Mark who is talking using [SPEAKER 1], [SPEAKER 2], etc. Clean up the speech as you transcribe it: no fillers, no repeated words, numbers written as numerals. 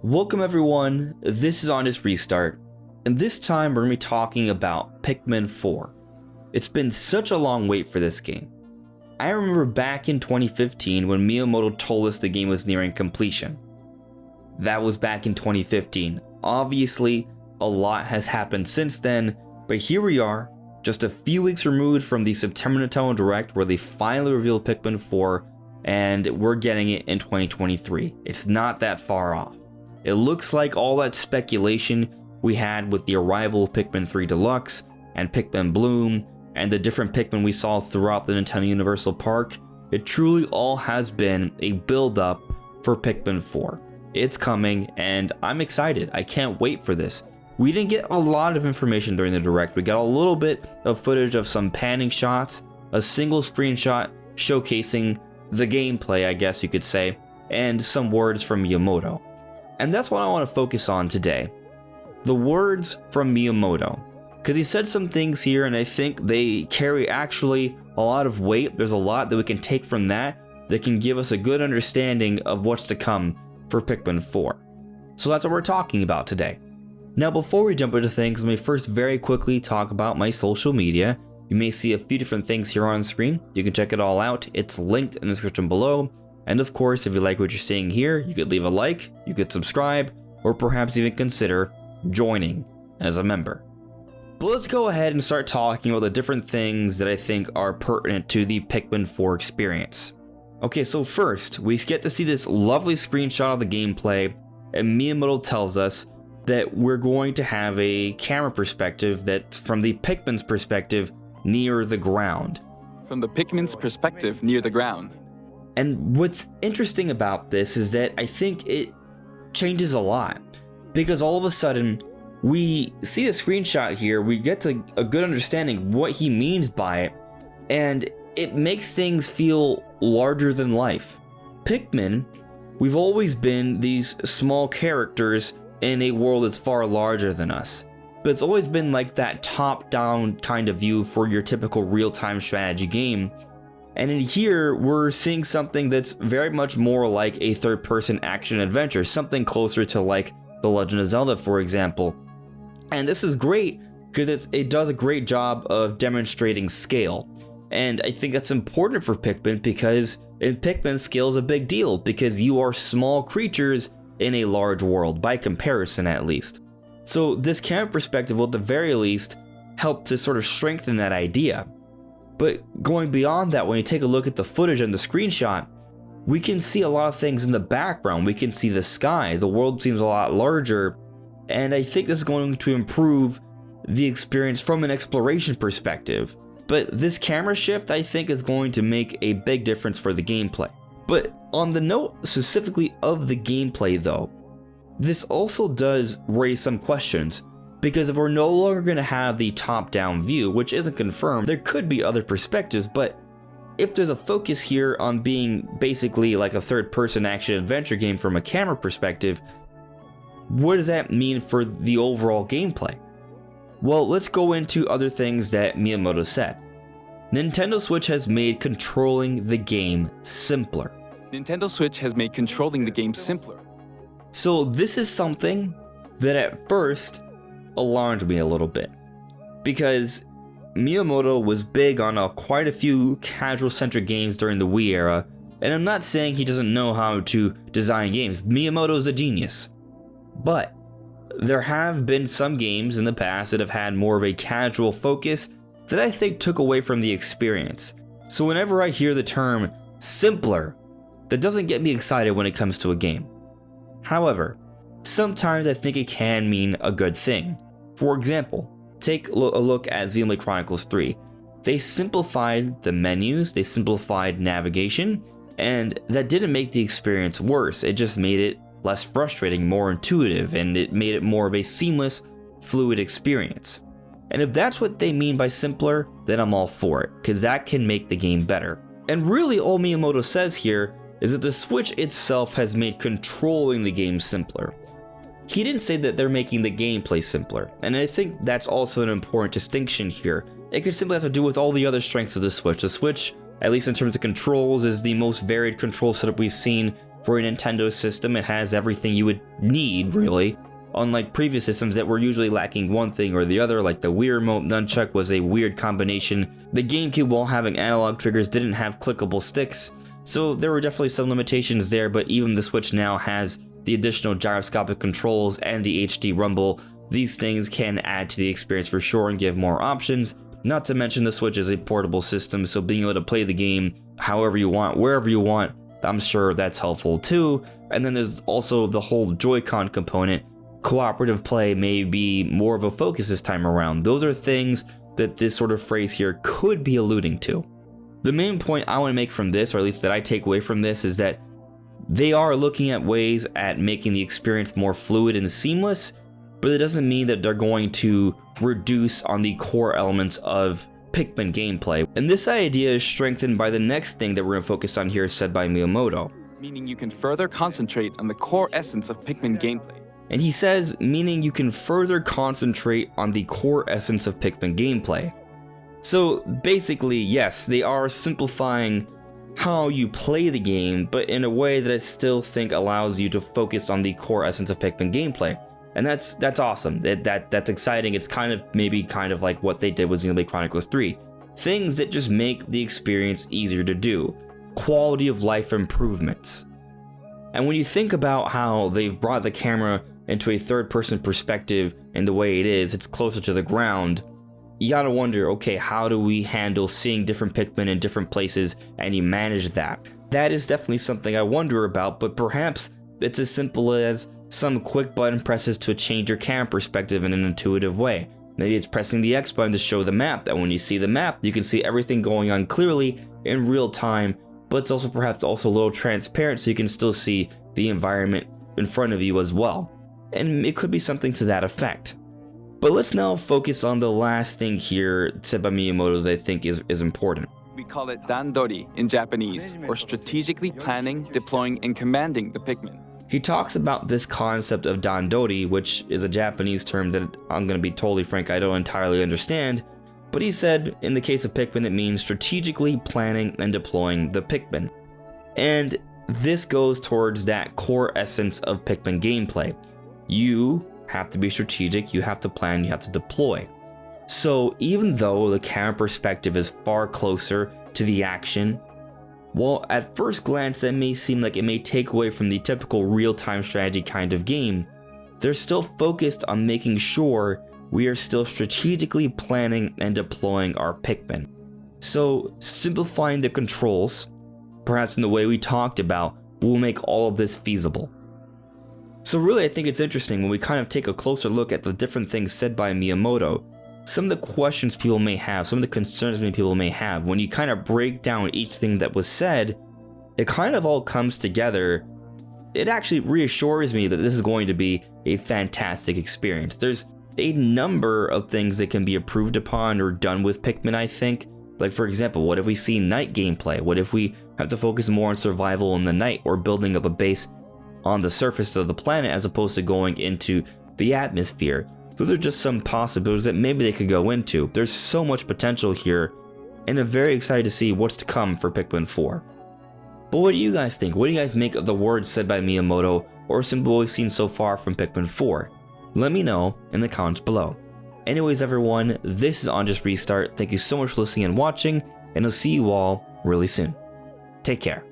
[SPEAKER 1] Welcome everyone, this is Honest Restart, and this time we're going to be talking about Pikmin 4. It's been such a long wait for this game. I remember back in 2015 when Miyamoto told us the game was nearing completion. That was back in 2015. Obviously, a lot has happened since then, but here we are, just a few weeks removed from the September Nintendo Direct where they finally revealed Pikmin 4, and we're getting it in 2023. It's not that far off. It looks like all that speculation we had with the arrival of Pikmin 3 Deluxe and Pikmin Bloom and the different Pikmin we saw throughout the Nintendo Universal Park, it truly all has been a build-up for Pikmin 4. It's coming and I'm excited. I can't wait for this. We didn't get a lot of information during the Direct. We got a little bit of footage of some panning shots, a single screenshot showcasing the gameplay, I guess you could say, and some words from Miyamoto. And that's what I want to focus on today. The words from Miyamoto. Because he said some things here and I think they carry actually a lot of weight. There's a lot that we can take from that can give us a good understanding of what's to come for Pikmin 4. So that's what we're talking about today. Now before we jump into things, let me first very quickly talk about my social media. You may see a few different things here on screen. You can check it all out. It's linked in the description below. And of course, if you like what you're seeing here, you could leave a like, you could subscribe, or perhaps even consider joining as a member. But let's go ahead and start talking about the different things that I think are pertinent to the Pikmin 4 experience. Okay, so first, we get to see this lovely screenshot of the gameplay, and Miyamoto tells us that we're going to have a camera perspective that's from the Pikmin's perspective near the ground.
[SPEAKER 2] From the Pikmin's perspective near the ground.
[SPEAKER 1] And what's interesting about this is that I think it changes a lot, because all of a sudden we see a screenshot here, we get to a good understanding what he means by it, and it makes things feel larger than life. Pikmin, we've always been these small characters in a world that's far larger than us, but it's always been like that top-down kind of view for your typical real-time strategy game. And in here, we're seeing something that's very much more like a third-person action-adventure, something closer to like The Legend of Zelda, for example. And this is great because it does a great job of demonstrating scale. And I think that's important for Pikmin because in Pikmin, scale is a big deal because you are small creatures in a large world, by comparison at least. So this camera perspective will at the very least help to sort of strengthen that idea. But going beyond that, when you take a look at the footage and the screenshot, we can see a lot of things in the background. We can see the sky, the world seems a lot larger, and I think this is going to improve the experience from an exploration perspective. But this camera shift, I think, is going to make a big difference for the gameplay. But on the note specifically of the gameplay though, this also does raise some questions. Because if we're no longer going to have the top-down view, which isn't confirmed, there could be other perspectives, but if there's a focus here on being basically like a third-person action-adventure game from a camera perspective, what does that mean for the overall gameplay? Well, let's go into other things that Miyamoto said. Nintendo Switch has made controlling the game simpler.
[SPEAKER 2] Nintendo Switch has made controlling the game simpler.
[SPEAKER 1] So this is something that at first alarmed me a little bit, because Miyamoto was big on quite a few casual-centric games during the Wii era, and I'm not saying he doesn't know how to design games. Miyamoto is a genius. But there have been some games in the past that have had more of a casual focus that I think took away from the experience. So whenever I hear the term simpler, that doesn't get me excited when it comes to a game. However, sometimes I think it can mean a good thing. For example, take a look at Xenoblade Chronicles 3. They simplified the menus, they simplified navigation, and that didn't make the experience worse. It just made it less frustrating, more intuitive, and it made it more of a seamless, fluid experience. And if that's what they mean by simpler, then I'm all for it, because that can make the game better. And really all Miyamoto says here is that the Switch itself has made controlling the game simpler. He didn't say that they're making the gameplay simpler, and I think that's also an important distinction here. It could simply have to do with all the other strengths of the Switch. The Switch, at least in terms of controls, is the most varied control setup we've seen For a Nintendo system, it has everything you would need, really. Unlike previous systems that were usually lacking one thing or the other, like the Wii Remote Nunchuck was a weird combination. The GameCube, while having analog triggers, didn't have clickable sticks, so there were definitely some limitations there, but even the Switch now has the additional gyroscopic controls and the HD rumble. These things can add to the experience for sure and give more options. Not to mention the Switch is a portable system, so being able to play the game however you want, wherever you want, I'm sure that's helpful too. And then there's also the whole Joy-Con component. Cooperative play may be more of a focus this time around. Those are things that this sort of phrase here could be alluding to. The main point I want to make from this, or at least that I take away from this, is that they are looking at ways at making the experience more fluid and seamless, but it doesn't mean that they're going to reduce on the core elements of Pikmin gameplay. And this idea is strengthened by the next thing that we're going to focus on here, said by Miyamoto.
[SPEAKER 2] Meaning you can further concentrate on the core essence of Pikmin gameplay.
[SPEAKER 1] And he says, meaning you can further concentrate on the core essence of Pikmin gameplay. So basically, yes, they are simplifying how you play the game, but in a way that I still think allows you to focus on the core essence of Pikmin gameplay. And that's awesome. That's exciting. It's kind of like what they did with Xenoblade Chronicles 3. Things that just make the experience easier to do. Quality of life improvements. And when you think about how they've brought the camera into a third-person perspective and the way it is, it's closer to the ground, you gotta wonder, okay, how do we handle seeing different Pikmin in different places, and you manage that? That is definitely something I wonder about, but perhaps it's as simple as some quick button presses to change your camera perspective in an intuitive way. Maybe it's pressing the X button to show the map, and when you see the map, you can see everything going on clearly in real time, but it's also perhaps also a little transparent so you can still see the environment in front of you as well. And it could be something to that effect. But let's now focus on the last thing here said by Miyamoto that I think is important.
[SPEAKER 2] We call it Dandori in Japanese, or strategically planning, deploying, and commanding the Pikmin.
[SPEAKER 1] He talks about this concept of Dandori, which is a Japanese term that I'm going to be totally frank, I don't entirely understand. But he said, in the case of Pikmin, it means strategically planning and deploying the Pikmin. And this goes towards that core essence of Pikmin gameplay. You have to be strategic, you have to plan, you have to deploy. So even though the camera perspective is far closer to the action, while at first glance that may seem like it may take away from the typical real-time strategy kind of game, they're still focused on making sure we are still strategically planning and deploying our Pikmin. So simplifying the controls, perhaps in the way we talked about, will make all of this feasible. So really I think it's interesting when we kind of take a closer look at the different things said by Miyamoto. Some of the questions people may have, some of the concerns many people may have, when you kind of break down each thing that was said, it kind of all comes together. It actually reassures me that this is going to be a fantastic experience. There's a number of things that can be improved upon or done with Pikmin, I think. Like for example, what if we see night gameplay? What if we have to focus more on survival in the night or building up a base on the surface of the planet as opposed to going into the atmosphere? Those are just some possibilities that maybe they could go into. There's so much potential here, and I'm very excited to see what's to come for Pikmin 4. But what do you guys think? What do you guys make of the words said by Miyamoto, or simply what we've seen so far from Pikmin 4? Let me know in the comments below. Anyways everyone, this is On Just Restart. Thank you so much for listening and watching, and I'll see you all really soon. Take care.